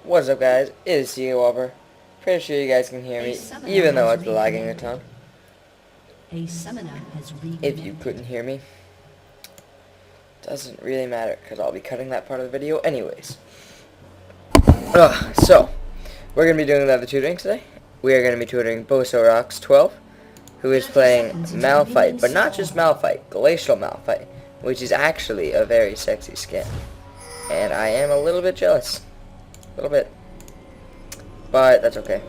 What's up, guys? It is Whopper. Pretty sure you guys can hear me, even though it's lagging a ton. If you couldn't hear me, doesn't really matter, because I'll be cutting that part of the video anyways. So, we're going to be doing another tutoring today. We are going to be tutoring Bosoxrock12, who is playing Malphite, but not just Malphite, Glacial Malphite, which is actually a very sexy skin. And I am a little bit jealous. A little bit. But that's okay.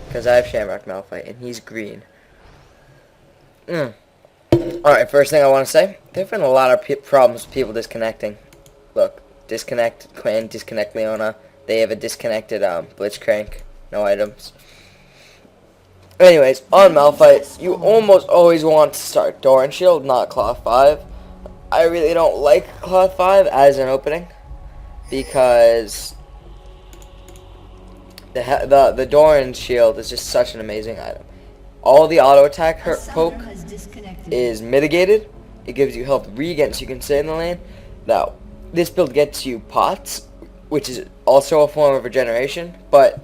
Because I have Shamrock Malphite, and he's green. Alright, first thing I want to say, there have been a lot of problems with people disconnecting. Look, disconnect Quinn, disconnect Leona. They have a disconnected Blitzcrank. No items. Anyways, on Malphite, you almost always want to start Door and Shield, not Cloth 5. I really don't like Cloth 5 as an opening, because the Door and Shield is just such an amazing item. All the auto attack poke is mitigated. It gives you health regen so you can stay in the lane. Now, this build gets you pots, which is also a form of regeneration, but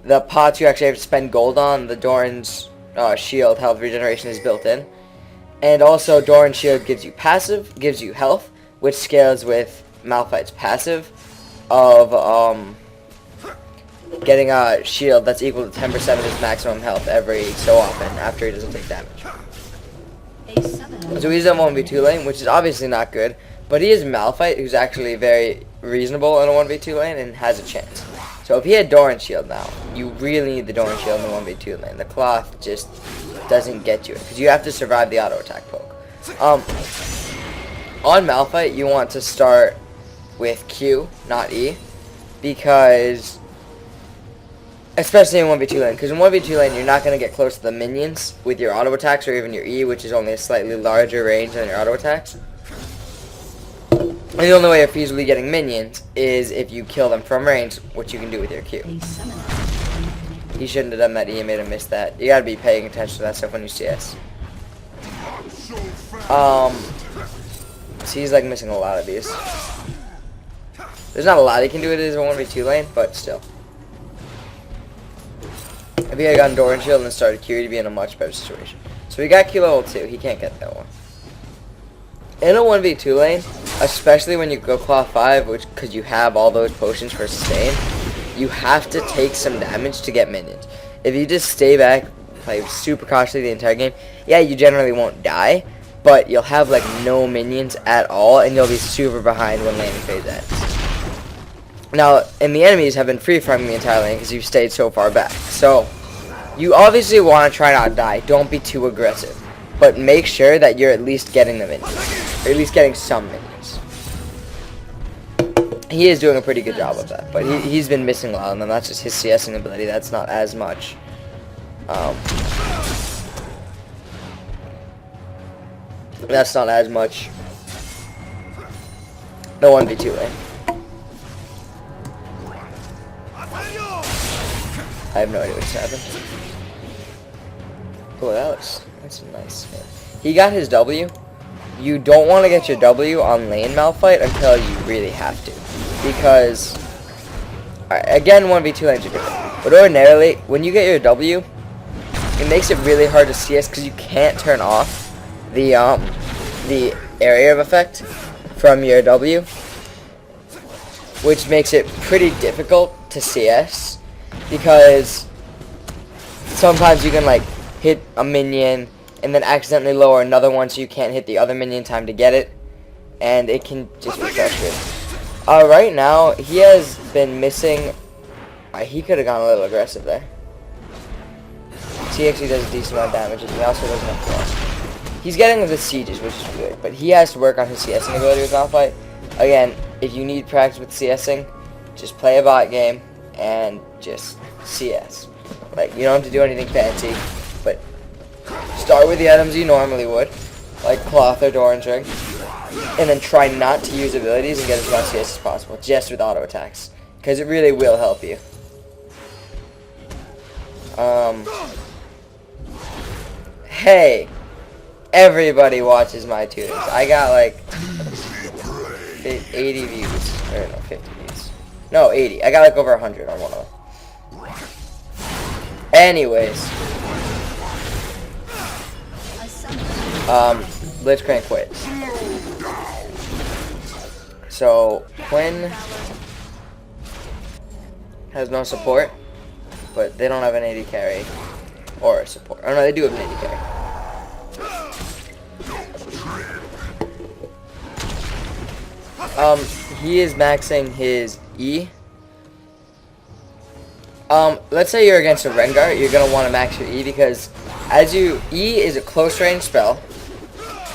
the pots you actually have to spend gold on. The Doran's shield health regeneration is built in. And also, Doran's shield gives you passive, gives you health, which scales with Malphite's passive of getting a shield that's equal to 10% of his maximum health every so often after he doesn't take damage. So he's in 1v2 lane, which is obviously not good, but he is Malphite, who's actually very reasonable in a 1v2 lane and has a chance. So if he had Doran Shield now, you really need the Doran Shield in the 1v2 lane. The cloth just doesn't get you it, because you have to survive the auto attack poke. On Malphite, you want to start with Q, not E, because, especially in 1v2 lane, because in 1v2 lane, you're not going to get close to the minions with your auto attacks or even your E, which is only a slightly larger range than your auto attacks. And the only way of feasibly getting minions is if you kill them from range, which you can do with your Q. He shouldn't have done that. He made him miss that. You gotta be paying attention to that stuff when you CS. So he's like missing a lot of these. There's not a lot he can do with his 1v2 lane, but still. If he had gotten Doran Shield and started Q, he'd be in a much better situation. So he got Q level 2. He can't get that one. In a 1v2 lane, especially when you go Cloth 5, because you have all those potions for sustain, you have to take some damage to get minions. If you just stay back, play super cautiously the entire game, yeah, you generally won't die, but you'll have like no minions at all, and you'll be super behind when laning phase ends. Now, and the enemies have been free farming the entire lane because you've stayed so far back. So, you obviously want to try not to die. Don't be too aggressive. But make sure that you're at least getting the minions. Or at least getting some minions. He is doing a pretty good job of that. But he's been missing a lot of them. That's just his CSing ability. That's not as much. That's not as much. The 1v2 lane. I have no idea what just happened. Oh, that's a nice hit. He got his W. You don't want to get your W on lane Malphite until you really have to. Because, again, 1v2 lanes are different. But ordinarily, when you get your W, it makes it really hard to CS because you can't turn off the area of effect from your W. Which makes it pretty difficult to CS. Because sometimes you can, like, hit a minion and then accidentally lower another one so you can't hit the other minion in time to get it, and it can just be frustrating. Right now, he has been missing, he could have gone a little aggressive there. He actually does a decent amount of damage, and he also doesn't have flaws. He's getting the sieges, which is good, but he has to work on his CSing ability with Malphite. Again, if you need practice with CSing, just play a bot game and just CS. Like, you don't have to do anything fancy, but start with the items you normally would, like Cloth or Doran's Ring, and then try not to use abilities and get as much CS as possible, just with auto attacks, because it really will help you. Hey, everybody watches my tutors. I got like 80 views, or no, 50 views. No, 80. I got like over 100 on one of them. Anyways. Blitzcrank quits. So, Quinn has no support, but they don't have an 80 carry or a support. Oh no, they do have an 80 carry. He is maxing his E. Let's say you're against a Rengar, you're gonna want to max your E because E is a close range spell,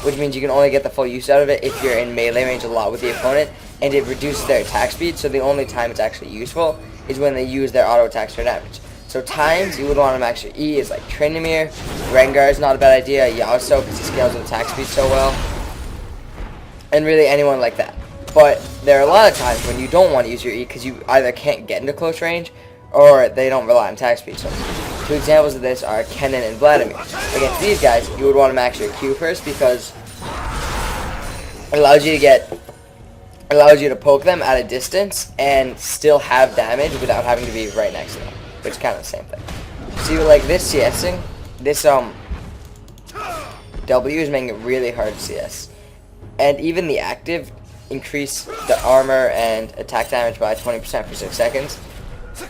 which means you can only get the full use out of it if you're in melee range a lot with the opponent, and it reduces their attack speed, so the only time it's actually useful is when they use their auto attacks for damage. So times you would want to max your E is like Tryndamere, Rengar is not a bad idea, Yasuo because he scales with attack speed so well, and really anyone like that. But there are a lot of times when you don't want to use your E because you either can't get into close range or they don't rely on attack speed. So two examples of this are Kennen and Vladimir. Against these guys, you would want to max your Q first because it allows you to poke them at a distance and still have damage without having to be right next to them, which is kind of the same thing. See, like this CSing, this W is making it really hard to CS, and even the active increase the armor and attack damage by 20% for 6 seconds.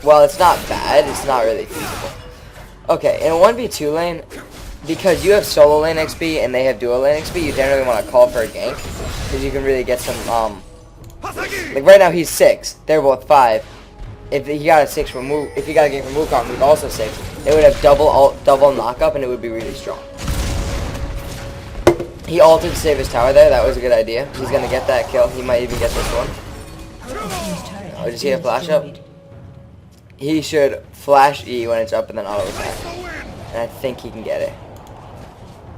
While it's not bad, it's not really feasible. Okay, in a 1v2 lane, because you have solo lane XP and they have dual lane XP, you generally want to call for a gank, because you can really get some, like right now he's 6, they're both 5. If he got a 6 from move, if he got a gank from Wukong, who's also 6, they would have double knock up and it would be really strong. He ulted to save his tower there. That was a good idea. He's going to get that kill. He might even get this one. Oh, does he have flash up? He should flash E when it's up and then auto attack. And I think he can get it.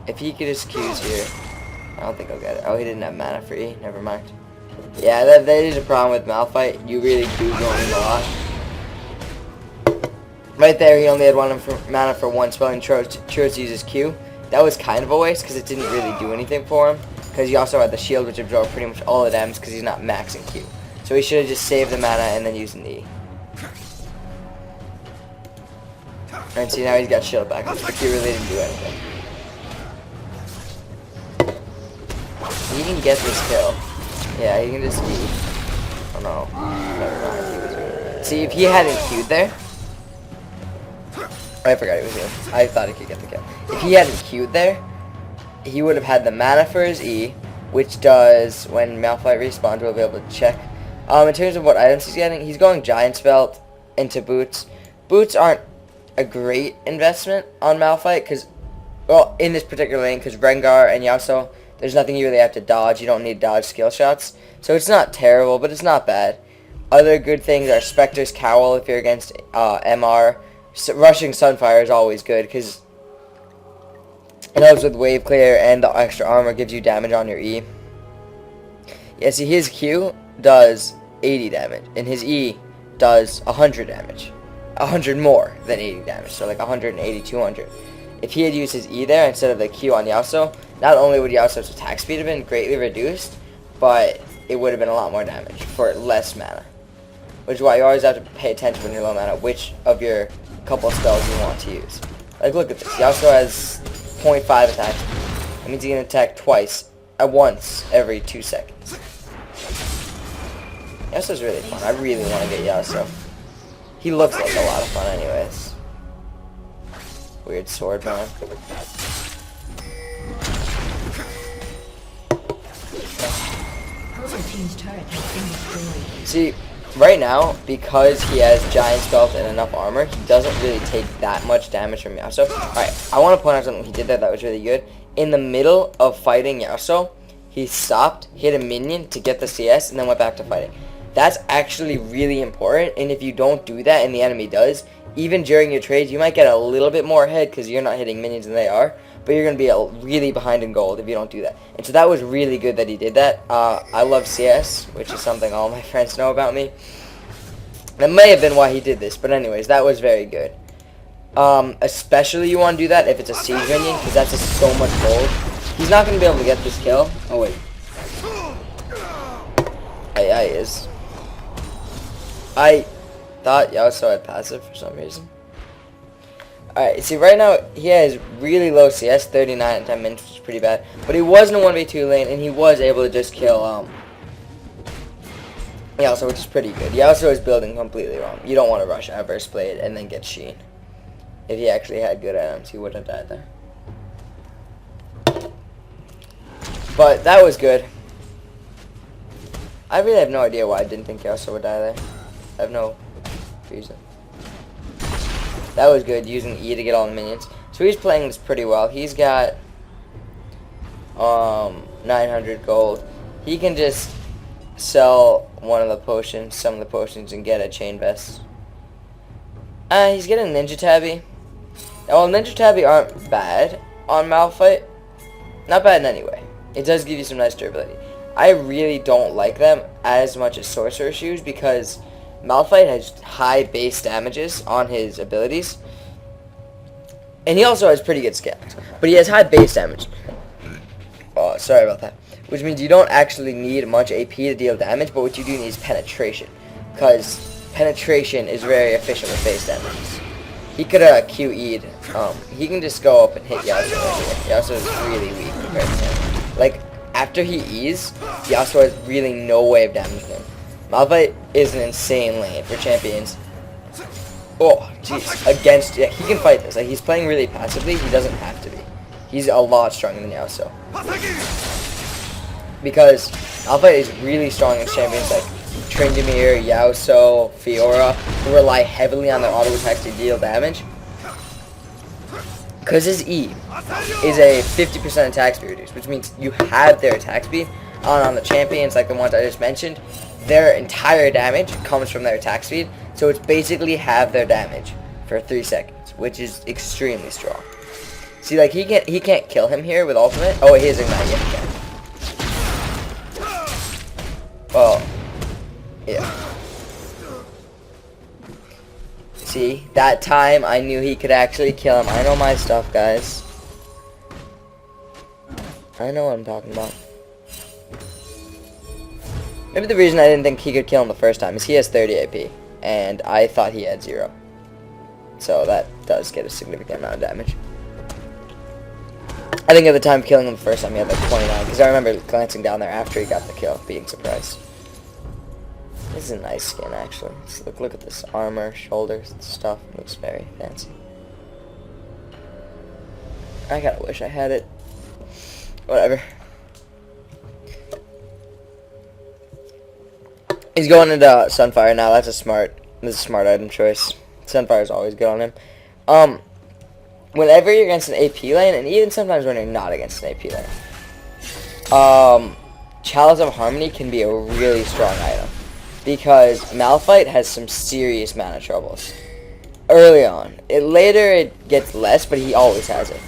If he could just Q's here. I don't think he'll get it. Oh, he didn't have mana for E. Never mind. Yeah, that is a problem with Malphite. You really do go in a lot. Right there, he only had mana for one spell and chose to use his Q. That was kind of a waste because it didn't really do anything for him. Because he also had the shield which absorbed pretty much all the damage because he's not maxing Q. So he should have just saved the mana and then used an E. And see, now he's got shield back. But Q really didn't do anything. He can get this kill. Yeah, he can just E. Oh no. Never mind. See, if he hadn't Q'd there. I forgot he was here. I thought he could get the kill. If he hadn't Q'd there, he would have had the mana for his E, which does, when Malphite respawns, we'll be able to check. In terms of what items he's getting, he's going Giant's Belt into Boots. Boots aren't a great investment on Malphite, because, well, in this particular lane, because Rengar and Yasuo, there's nothing you really have to dodge. You don't need dodge skill shots. So it's not terrible, but it's not bad. Other good things are Spectre's Cowl if you're against MR. So rushing Sunfire is always good because it helps with wave clear and the extra armor gives you damage on your E. Yeah, see, his Q does 80 damage and his E does 100 damage. 100 more than 80 damage, so like 180, 200. If he had used his E there instead of the Q on Yasuo, not only would Yasuo's attack speed have been greatly reduced, but it would have been a lot more damage for less mana. Which is why you always have to pay attention when you're low mana, which of your couple of spells you want to use. Like, look at this. Yasuo has 0.5 attack. That means he can attack twice at once every 2 seconds. Yasuo's really fun. I really want to get Yasuo. He looks like a lot of fun anyways. Weird sword man. See, right now, because he has Giant's Belt and enough armor, he doesn't really take that much damage from Yasuo. Alright, I want to point out something he did there that was really good. In the middle of fighting Yasuo, he stopped, hit a minion to get the CS, and then went back to fighting. That's actually really important, and if you don't do that and the enemy does, even during your trades, you might get a little bit more ahead because you're not hitting minions than they are, but you're going to be really behind in gold if you don't do that. And so that was really good that he did that. I love CS, which is something all my friends know about me. That may have been why he did this, but anyways, that was very good. Especially you want to do that if it's a siege minion, because that's just so much gold. He's not going to be able to get this kill. Oh, wait. Yeah, he is. I thought Yasuo had passive for some reason. Alright, see right now he has really low CS, 39 at 10 minutes, which is pretty bad. But he was in a 1v2 lane and he was able to just kill Yasuo, which is pretty good. Yasuo is building completely wrong. You don't want to rush Adverse Blade and then get Sheen. If he actually had good items, he wouldn't have died there. But that was good. I really have no idea why I didn't think Yasuo would die there. I have no reason. That was good, using E to get all the minions. So he's playing this pretty well. He's got 900 gold. He can just sell one of the potions, some of the potions, and get a chain vest. He's getting Ninja Tabby. Well, Ninja Tabby aren't bad on Malphite. Not bad in any way. It does give you some nice durability. I really don't like them as much as Sorcerer Shoes because Malphite has high base damages on his abilities. And he also has pretty good scales. But he has high base damage. Oh, sorry about that. Which means you don't actually need much AP to deal damage, but what you do need is penetration. Because penetration is very efficient with base damages. He could have QE'd. He can just go up and hit Yasuo right here. Yasuo is really weak compared to him. Like, after he E's, Yasuo has really no way of damaging him. Malphite is an insane lane for champions. Oh, jeez. Against, yeah, he can fight this. Like, he's playing really passively. He doesn't have to be. He's a lot stronger than Yasuo. Because Malphite is really strong against champions like Tryndamere, Yasuo, Fiora, who rely heavily on their auto attacks to deal damage. Because his E is a 50% attack speed reduce, which means you have their attack speed on the champions like the ones I just mentioned. Their entire damage comes from their attack speed, so it's basically half their damage for 3 seconds, which is extremely strong. See, like, he can't kill him here with ultimate. Oh, he is Ignite, yeah, he can. Well, yeah. See, that time I knew he could actually kill him. I know my stuff, guys. I know what I'm talking about. Maybe the reason I didn't think he could kill him the first time is he has 30 AP, and I thought he had 0. So that does get a significant amount of damage. I think at the time killing him the first time he had like 29, because I remember glancing down there after he got the kill, being surprised. This is a nice skin, actually. Look at this armor, shoulders, and stuff. It looks very fancy. I kinda wish I had it. Whatever. He's going into Sunfire now. That's a smart item choice. Sunfire is always good on him. Whenever you're against an AP lane, and even sometimes when you're not against an AP lane, Chalice of Harmony can be a really strong item. Because Malphite has some serious mana troubles early on. Later it gets less, but he always has it.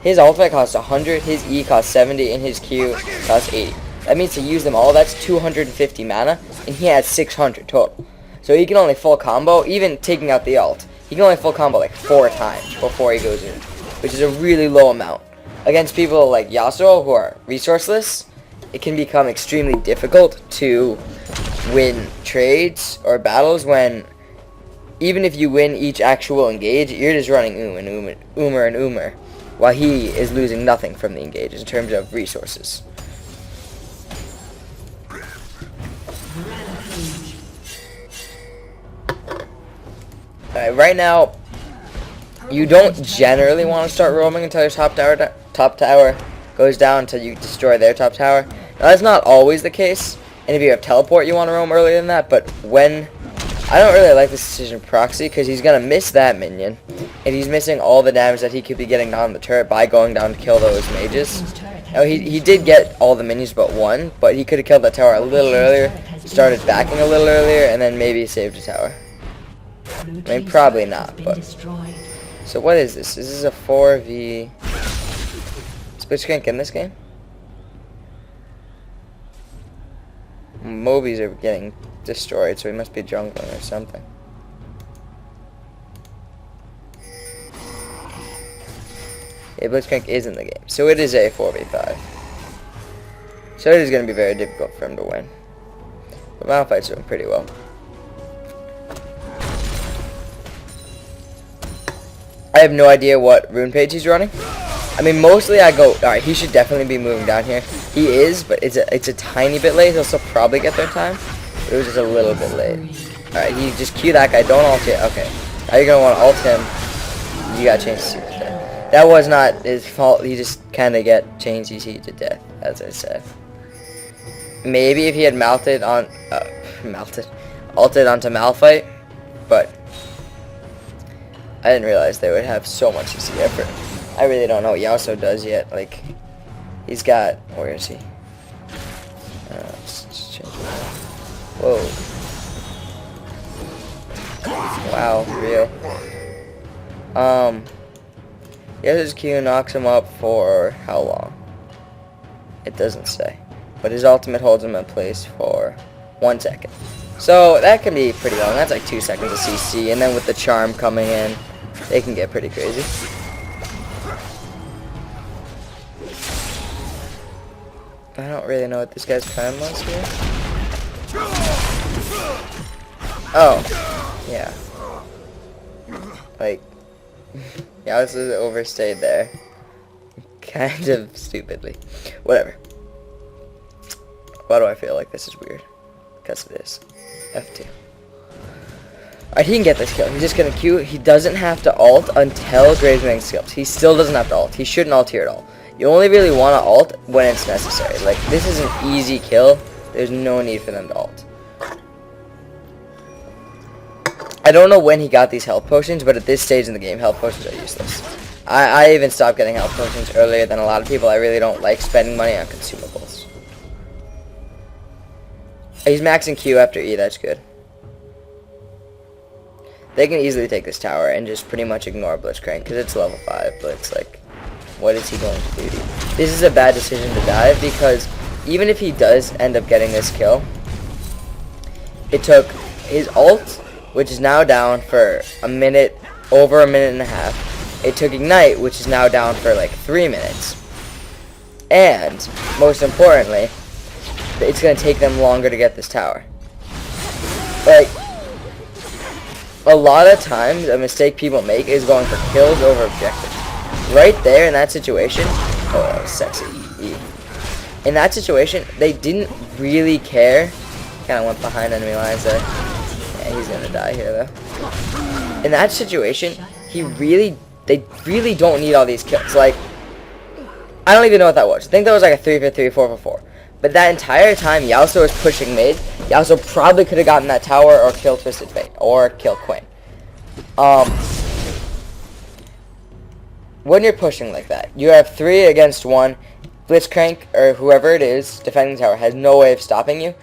His ultimate costs 100, his E costs 70, and his Q costs 80. That means to use them all, that's 250 mana, and he has 600 total. So he can only full combo, even taking out the ult, he can only full combo like 4 times before he goes in, which is a really low amount. Against people like Yasuo, who are resourceless, it can become extremely difficult to win trades or battles when, even if you win each actual engage, you're just running Umer, while he is losing nothing from the engages in terms of resources. Alright, right now, you don't generally want to start roaming until your top tower goes down until you destroy their top tower. Now, that's not always the case. And if you have teleport, you want to roam earlier than that. But when... I don't really like this decision proxy, because he's going to miss that minion. And he's missing all the damage that he could be getting down the turret by going down to kill those mages. Now, he did get all the minions but one, but he could have killed that tower a little earlier, started backing a little earlier, and then maybe saved the tower. I mean, probably not, but... So what is this? Is this a 4v... Splitscrank in this game? Mobies are getting destroyed, so he must be jungling or something. Yeah, Blitzcrank is in the game, so it is a 4v5. So it is going to be very difficult for him to win. But Malphite's doing pretty well. I have no idea what rune page he's running. I mean, mostly I go, alright, he should definitely be moving down here. He is, but it's a tiny bit late. He'll still probably get there in time. But it was just a little bit late. Alright, he just Q that guy. Don't ult it. Okay. Now you're going to want to ult him. You got to change CC to death. That was not his fault. He just kind of got changed CC to death, as I said. Maybe if he had ulted onto Malphite, but I didn't realize they would have so much CC effort. I really don't know what Yasuo does yet. Like, he's got, where is he? Let's change it. Whoa. Wow, real. His Q knocks him up for how long? It doesn't say. But his ultimate holds him in place for 1 second. So that can be pretty long. That's like 2 seconds of CC. And then with the charm coming in, they can get pretty crazy. I don't really know what this guy's plan was here. Oh, yeah. Like, yeah, this is overstayed there. Kind of stupidly. Whatever. Why do I feel like this is weird? Because it is. F2. Alright, he can get this kill. He's just gonna Q. He doesn't have to ult until Gravesmang skills. He still doesn't have to ult. He shouldn't ult here at all. You only really want to ult when it's necessary. Like, this is an easy kill. There's no need for them to ult. I don't know when he got these health potions, but at this stage in the game, health potions are useless. I even stopped getting health potions earlier than a lot of people. I really don't like spending money on consumables. He's maxing Q after E. That's good. They can easily take this tower and just pretty much ignore Blitzcrank because it's level 5, but it's like, what is he going to do? This is a bad decision to dive because even if he does end up getting this kill, it took his ult, which is now down for a minute, over a minute and a half. It took Ignite, which is now down for like 3 minutes. And, most importantly, it's going to take them longer to get this tower. Like, a lot of times, a mistake people make is going for kills over objectives. Right there in that situation, oh, that was sexy. In that situation, they didn't really care. Kind of went behind enemy lines there. Yeah, he's gonna die here though. In that situation, they really don't need all these kills. Like, I don't even know what that was. I think that was like a 3 for 3, 4 for 4. But that entire time, Yasuo was pushing mid. Yasuo probably could have gotten that tower or killed Twisted Fate or killed Quinn. When you're pushing like that, you have 3 against 1. Blitzcrank, or whoever it is, defending the tower, has no way of stopping you.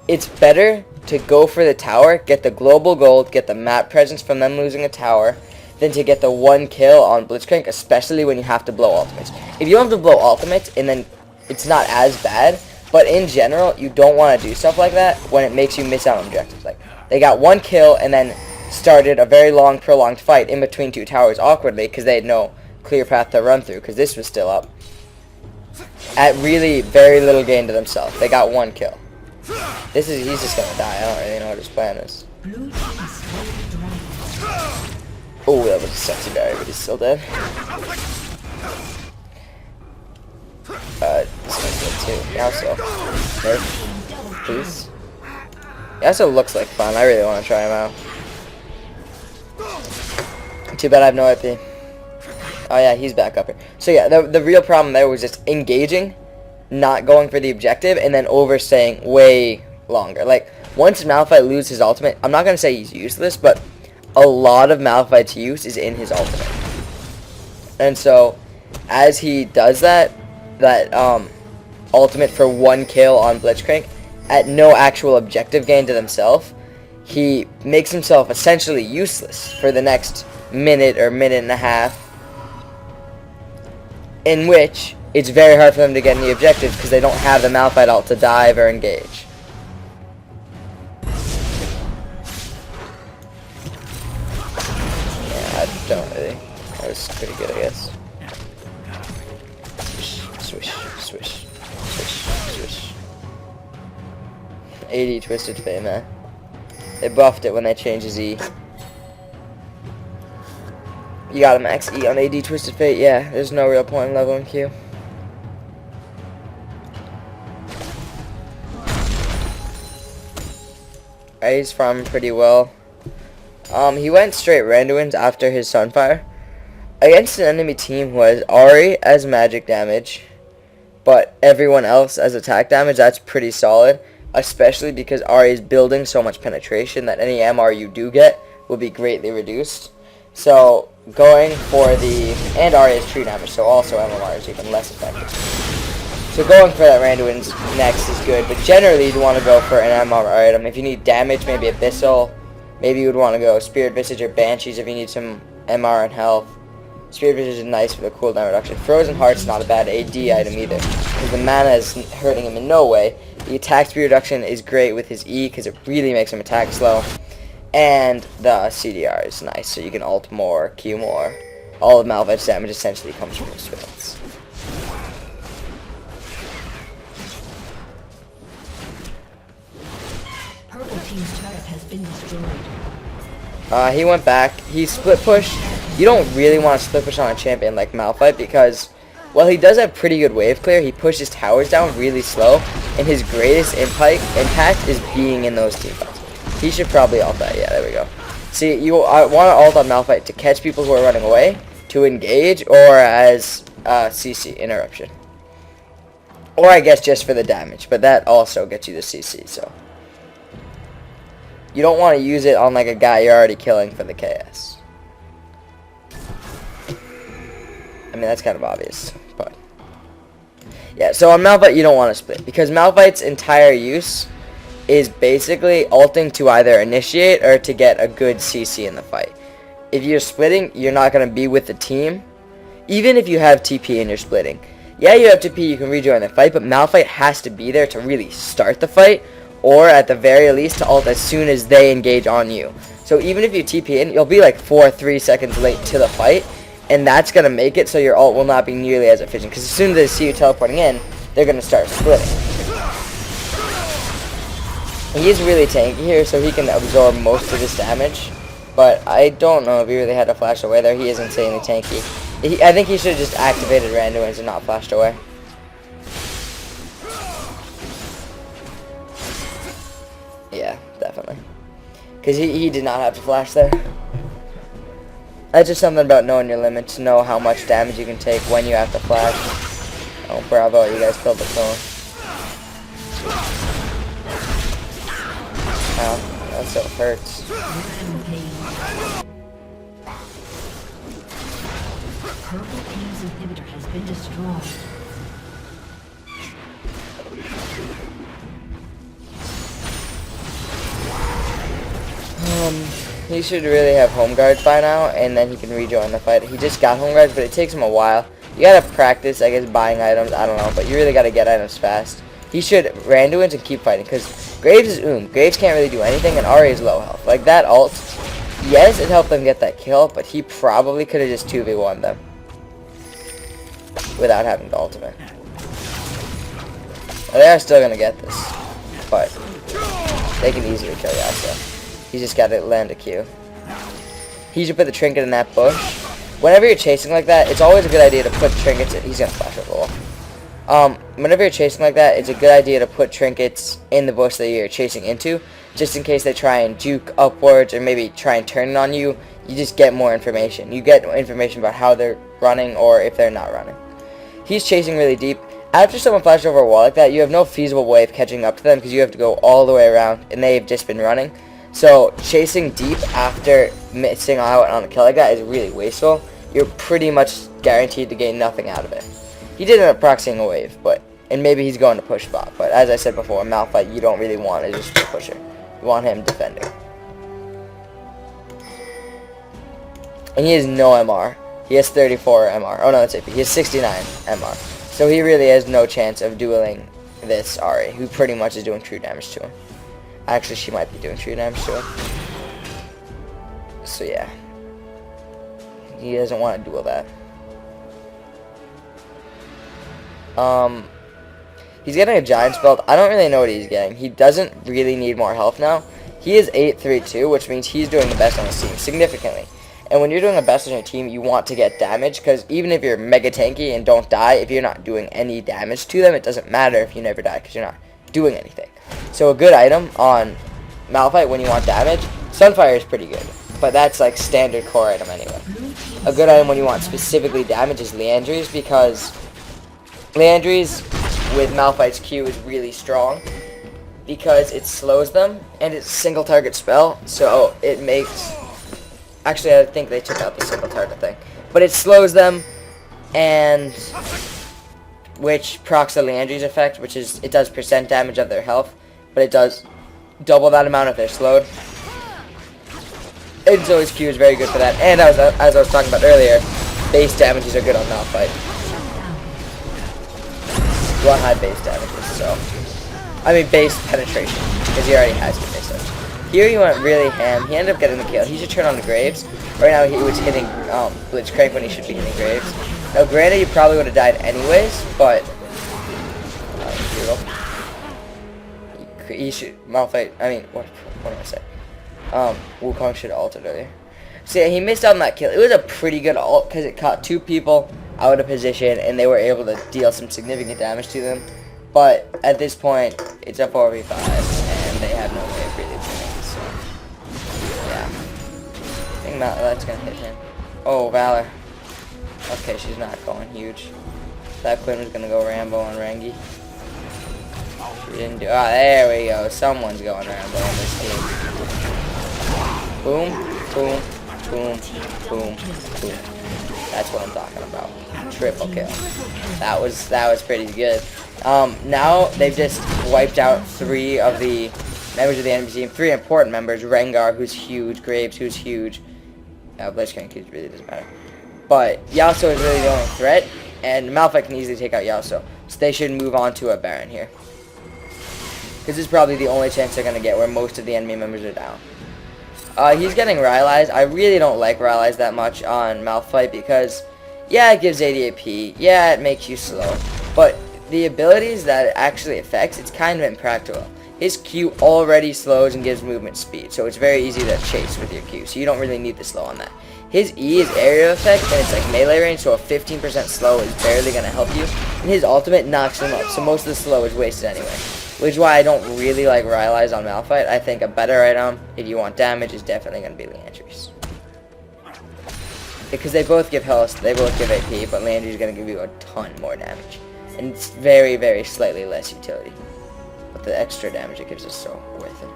It's better to go for the tower, get the global gold, get the map presence from them losing a tower, than to get the 1 kill on Blitzcrank, especially when you have to blow ultimates. If you don't have to blow ultimates, and then it's not as bad, but in general, you don't want to do stuff like that when it makes you miss out on objectives. Like, they got 1 kill, and then started a very long, prolonged fight in between 2 towers awkwardly because they had no clear path to run through because this was still up. At really very little gain to themselves. They got 1 kill. He's just gonna die. I don't really know what his plan is. Oh, that was a sexy berry, but he's still dead. This one's good too. Yasuo. Nerf. Please. Yasuo looks like fun. I really want to try him out. Too bad I have no IP. Oh yeah, he's back up here. So yeah, the real problem there was just engaging, not going for the objective, and then overstaying way longer. Like, once Malphite loses his ultimate, I'm not going to say he's useless, but a lot of Malphite's use is in his ultimate. And so, as he does that ultimate for 1 kill on Blitzcrank, at no actual objective gain to themselves, he makes himself essentially useless for the next minute or minute and a half, in which it's very hard for them to get any objectives because they don't have the Malphite ult to dive or engage. Yeah, I don't really. That was pretty good, I guess. Swish, swish, swish, swish. 80 Twisted Fate, man. They buffed it when they changed his E. You got a max E on AD Twisted Fate. Yeah, there's no real point in leveling Q. He's farming pretty well. He went straight Randuin's after his Sunfire against an enemy team who has Ahri as magic damage, but everyone else as attack damage. That's pretty solid, especially because Ahri is building so much penetration that any MR you do get will be greatly reduced. So going for the, and Ahri is true damage, so also MMR is even less effective. So going for that Randuin's next is good, but generally you'd want to go for an MR item. If you need damage, maybe Abyssal. Maybe you would want to go Spirit Visage or Banshees if you need some MR and health. Spirit Visage is nice for the cooldown reduction. Frozen Heart's not a bad AD item either, because the mana is hurting him in no way. The attack speed reduction is great with his E, because it really makes him attack slow. And the CDR is nice, so you can ult more, Q more. All of Malphite's damage essentially comes from his spells. Purple team's turret has been destroyed. He went back. He split push. You don't really want to split push on a champion like Malphite because, well, he does have pretty good wave clear. He pushes towers down really slow, and his greatest impact is being in those team fights. He should probably ult that. Yeah, there we go. See, you want to ult on Malphite to catch people who are running away, to engage, or as CC, interruption. Or I guess just for the damage, but that also gets you the CC, so. You don't want to use it on like a guy you're already killing for the KS. I mean, that's kind of obvious, but yeah, so on Malphite you don't want to split, because Malphite's entire use is basically ulting to either initiate or to get a good CC in the fight. If you're splitting, you're not going to be with the team, even if you have TP and you're splitting. Yeah, you have TP, you can rejoin the fight, but Malphite has to be there to really start the fight, or at the very least to ult as soon as they engage on you. So even if you TP in, you'll be like 3 seconds late to the fight, and that's going to make it so your ult will not be nearly as efficient, because as soon as they see you teleporting in, they're going to start splitting. He's really tanky here, so he can absorb most of this damage, but I don't know if he really had to flash away there. He is insanely tanky. I think he should have just activated Randuin's and not flashed away. Yeah, definitely. Because he did not have to flash there. That's just something about knowing your limits, know how much damage you can take when you have to flash. Oh, bravo, you guys killed the clone. Ow, that still hurts. Purple team's inhibitor has been destroyed. He should really have home guards by now, and then he can rejoin the fight. He just got home guards, but it takes him a while. You gotta practice, I guess, buying items, I don't know, but you really gotta get items fast. He should Randuin's and keep fighting, because Graves is Graves can't really do anything, and Ahri is low health. Like, that ult, yes, it helped them get that kill, but he probably could have just 2v1'd them without having the ultimate. Well, they are still gonna get this, but they can easily kill Yasuo. He's just got to land a Q. He should put the trinket in that bush. Whenever you're chasing like that, it's always a good idea to put trinkets in. He's going to flash over the wall. Whenever you're chasing like that, it's a good idea to put trinkets in the bush that you're chasing into, just in case they try and juke upwards or maybe try and turn it on you. You just get more information. You get information about how they're running or if they're not running. He's chasing really deep. After someone flashes over a wall like that, you have no feasible way of catching up to them because you have to go all the way around, and they've just been running. So chasing deep after missing out on a kill like that is really wasteful. You're pretty much guaranteed to gain nothing out of it. He did end up proxying a wave, and maybe he's going to push bot. But as I said before, Malphite you don't really want is just a pusher. You want him defending. And he has no MR. He has 34 MR. Oh no, that's AP. He has 69 MR. So he really has no chance of dueling this Ahri, who pretty much is doing true damage to him. Actually, she might be doing true damage to him. So yeah. He doesn't want to duel that. He's getting a giant spell. I don't really know what he's getting. He doesn't really need more health now. He is 8-3-2, which means he's doing the best on his team, significantly. And when you're doing a best on your team, you want to get damage, because even if you're mega tanky and don't die, if you're not doing any damage to them, it doesn't matter if you never die, because you're not doing anything. So a good item on Malphite when you want damage, Sunfire is pretty good, but that's like standard core item anyway. A good item when you want specifically damage is Leandries, because Leandries with Malphite's Q is really strong, because it slows them, and it's a single target spell, so it makes... Actually, I think they took out the single target thing. But it slows them, and... which procs the Leandries effect, which is, it does percent damage of their health, but it does double that amount if they're slowed. And so his Q is very good for that, and as I was talking about earlier, base damages are good on Malphite. You want high base damages, so... I mean base penetration, because he already has good base damage. Here he went really ham. He ended up getting the kill. He should turn on the Graves. Right now he was hitting Blitzcrank when he should be hitting Graves. Now granted he probably would have died anyways, but... he should... Malphite... I mean, what am I saying? Wukong should have ulted earlier. So yeah, he missed out on that kill. It was a pretty good ult, because it caught 2 people out of position, and they were able to deal some significant damage to them. But at this point, it's a 4v5, and they have no way of really winning, so... yeah. I think that's gonna hit him. Oh, Valor. Okay, she's not going huge. That Quinn was gonna go Rambo on Rengi. She didn't do... ah, there we go. Someone's going Rambo on this team. Boom, boom, boom, boom, boom. That's what I'm talking about. Triple kill. That was pretty good. Now they've just wiped out 3 of the members of the enemy team. 3 important members. Rengar, who's huge. Graves, who's huge. Blitzcrank really doesn't matter. But Yasuo is really the only threat, and Malphite can easily take out Yasuo. So they should move on to a Baron here. This is probably the only chance they're going to get where most of the enemy members are down. He's getting Rylai's. I really don't like Rylai's that much on Malphite because, yeah, it gives 80 AP. Yeah, it makes you slow. But the abilities that it actually affects, it's kind of impractical. His Q already slows and gives movement speed, so it's very easy to chase with your Q, so you don't really need the slow on that. His E is area effect, and it's like melee range, so a 15% slow is barely going to help you. And his ultimate knocks him up, so most of the slow is wasted anyway. Which is why I don't really like Rylai's on Malphite. I think a better item, if you want damage, is definitely going to be Leandries. Because they both give health, they both give AP, but Leandries is going to give you a ton more damage. And it's very, very slightly less utility. But the extra damage it gives is so worth it.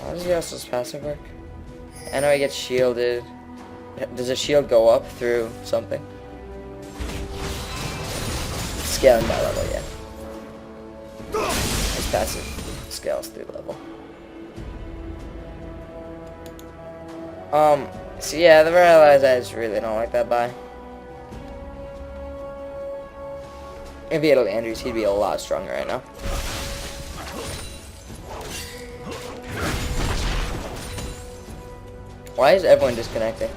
How does Yasuo's passive work? I know he gets shielded. Does a shield go up through something? Scaling by level, yeah. His passive scales through level. So yeah, the Rylai's I just really don't like that buy. If he had Leandries, he'd be a lot stronger right now. Why is everyone disconnecting?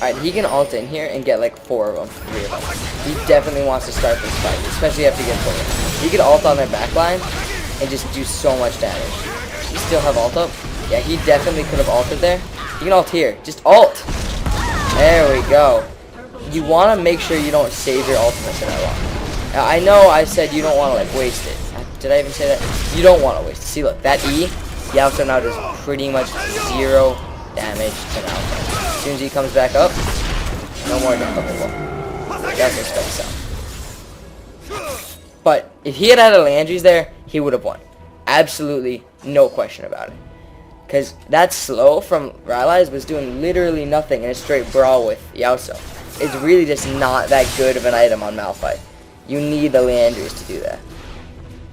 Alright, he can ult in here and get like 4 of them, 3 of them. He definitely wants to start this fight, especially after he gets bullied. He could ult on their backline and just do so much damage. You still have ult up? Yeah, he definitely could have ulted there. He can ult here. Just ult! There we go. You want to make sure you don't save your ultimate for that long. Now, I know I said you don't want to like waste it. Did I even say that? You don't want to waste it. See, look, that E, Yasuo now does pretty much 0 damage to Malphite. As soon as he comes back up, no more damage. Yasuo steps out. But if he had had a Leandries there, he would have won. Absolutely no question about it. Because that slow from Rylai's was doing literally nothing in a straight brawl with Yasuo. It's really just not that good of an item on Malphite. You need the Leandries to do that.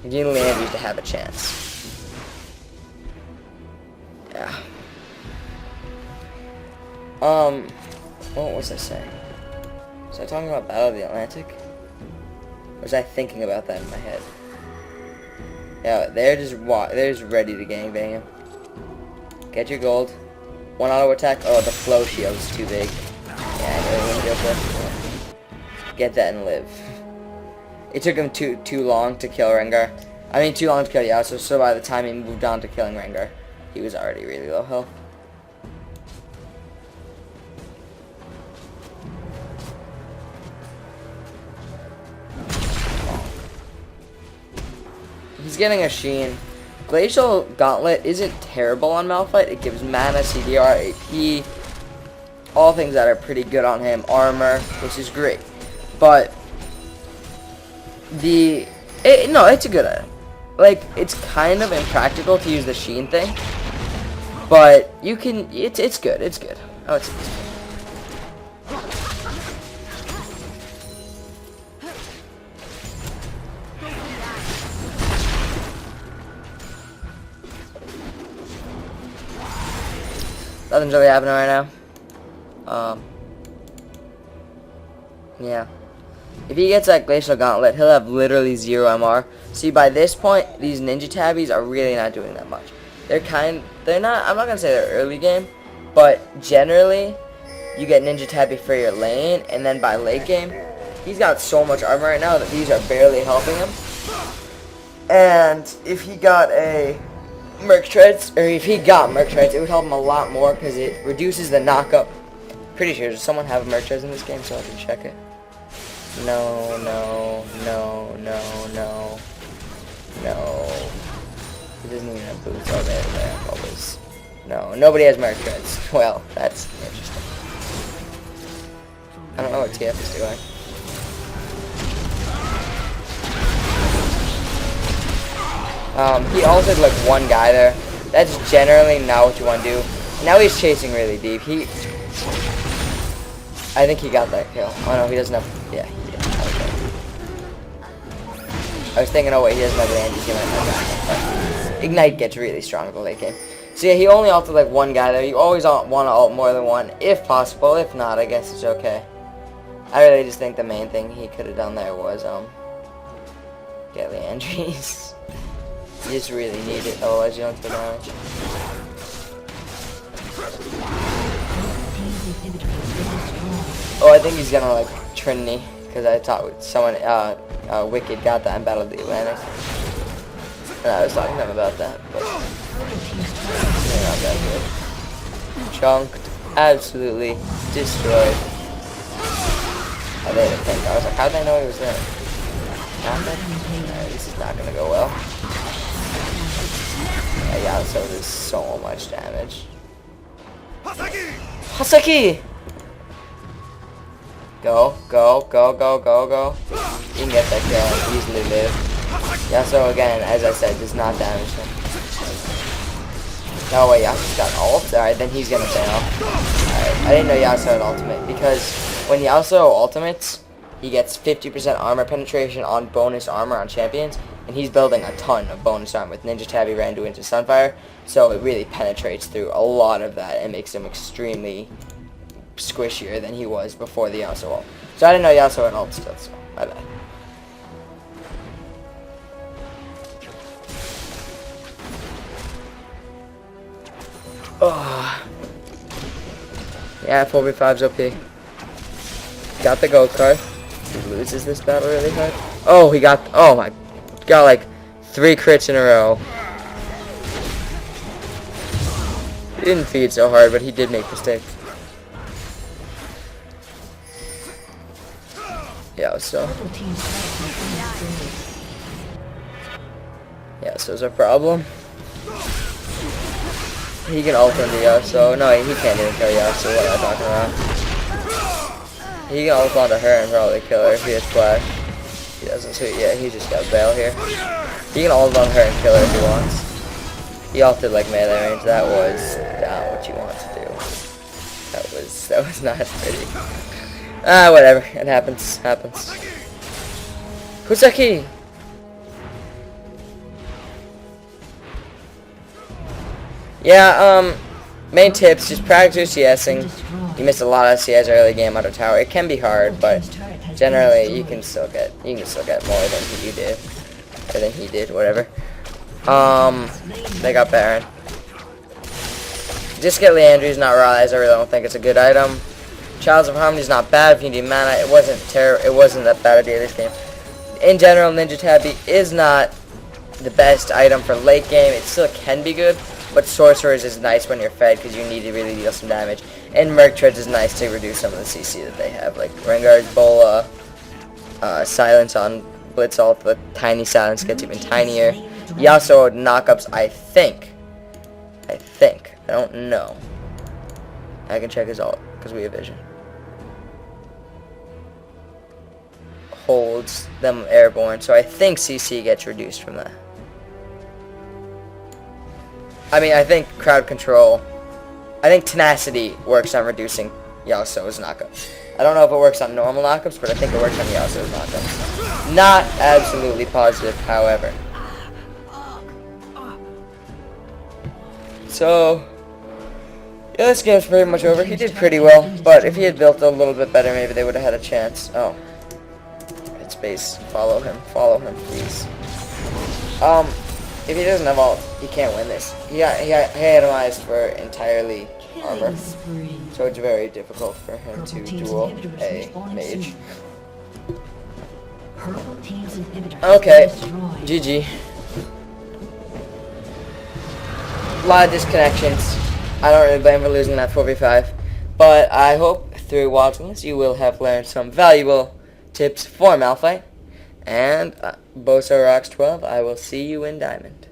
You need Leandries to have a chance. Yeah. What was I saying? Was I talking about Battle of the Atlantic? Or was I thinking about that in my head? Yeah, they're just ready to gangbang him. Get your gold. 1 auto attack. Oh, the flow shield is too big. Yeah, I know he wouldn't be able to. Get that and live. It took him too long to kill Rengar. I mean, too long to kill Yasuo, so by the time he moved on to killing Rengar, he was already really low health. He's getting a Sheen. Glacial Gauntlet isn't terrible on Malphite. It gives mana, CDR, AP, all things that are pretty good on him. Armor, which is great. But no, it's a good item. Like, it's kind of impractical to use the Sheen thing, but you can. It's good. It's good. Oh, it's good. Nothing's really happening right now. Yeah. If he gets that Glacial Gauntlet, he'll have literally 0 MR. See, by this point, these Ninja Tabbies are really not doing that much. They're not, I'm not gonna say they're early game, but generally, you get Ninja Tabby for your lane, and then by late game, he's got so much armor right now that these are barely helping him. And if he got a Merc Treads, or if he got Merc Treads, it would help him a lot more because it reduces the knockup. Pretty sure, does someone have Merc Treads in this game so I can check it? No, no, no, no, no, no. He doesn't even have boots. Oh, there, always. No, nobody has Merc Treads. Well, that's interesting. I don't know what TF is doing. He ulted like one guy there. That's generally not what you want to do. Now he's chasing really deep. I think he got that kill. Oh no, he doesn't have. Yeah, he did. Okay. I was thinking, oh wait, he doesn't have the Andy. He might have that. Ignite gets really strong in the late game. So yeah, he only ulted like one guy there. You always want to ult more than one, if possible. If not, I guess it's okay. I really just think the main thing he could have done there was get Leandries. You just really need it, otherwise you don't take damage. Oh, I think he's gonna like Trinity, because I thought someone, Wicked got that in Battle of the Atlantic. And I was talking to him about that, but they're not that good. Chunked, absolutely destroyed. I didn't think, I was like, how'd they know he was there? Alright, this is not gonna go well. Yeah, so there's so much damage. Haseki! Go, go, go, go, go, go. You can get that kill and easily live. Yasuo, again, as I said, does not damage him. No, wait, Yasuo's got an ult? Alright, then he's gonna fail. Alright, I didn't know Yasuo had ultimate, because when Yasuo ultimates, he gets 50% armor penetration on bonus armor on champions, and he's building a ton of bonus armor with Ninja Tabby, Randu into Sunfire, so it really penetrates through a lot of that and makes him extremely squishier than he was before the Yasuo ult. So I didn't know Yasuo had ult still, so my bad. Oh. Yeah, 4v5's OP. Got the gold card. He loses this battle really hard. Oh, he got, oh my, got like 3 crits in a row. He didn't feed so hard, but he did make mistakes. Yeah, so. Yeah, so it's a problem. He can ult into Yasuo. No, he can't even kill Yasuo. What am I talking about? He can ult onto her and probably kill her if he has flash. He doesn't, so yeah, he just got Veil here. He can ult on her and kill her if he wants. He ulted like melee range. That was not what you want to do. That was not pretty. Ah, whatever. It happens. Happens. Husaki! Yeah, main tips, just practice CSing. You missed a lot of CS early game out of tower. It can be hard, but generally you can still get more than you did. Or than he did, whatever. They got Baron. Just get Leandry's, not Rise. I really don't think it's a good item. Childs of Harmony's not bad if you need mana. It wasn't that bad idea this game. In general, Ninja Tabby is not the best item for late game. It still can be good, but Sorcerers is nice when you're fed because you need to really deal some damage. And Merc Treads is nice to reduce some of the CC that they have, like Rengar's Bola, Silence on Blitz Ult, the tiny silence gets even tinier. Yasuo knockups, I think, I don't know. I can check his ult, because we have vision. Holds them airborne, so I think CC gets reduced from that. I mean, I think crowd control, I think tenacity works on reducing Yasuo's knockups. I don't know if it works on normal knockups, but I think it works on Yasuo's knockups. Not absolutely positive, however. So, yeah, this game's pretty much over. He did pretty well, but if he had built a little bit better, maybe they would have had a chance. Oh. Hit space. Follow him, please. If he doesn't have ult, he can't win this. He itemized for entirely armor, so it's very difficult for him to duel a mage. Okay, GG. A lot of disconnections. I don't really blame for losing that 4v5, but I hope through watching this you will have learned some valuable tips for Malphite. And Bosoxrock12, I will see you in Diamond.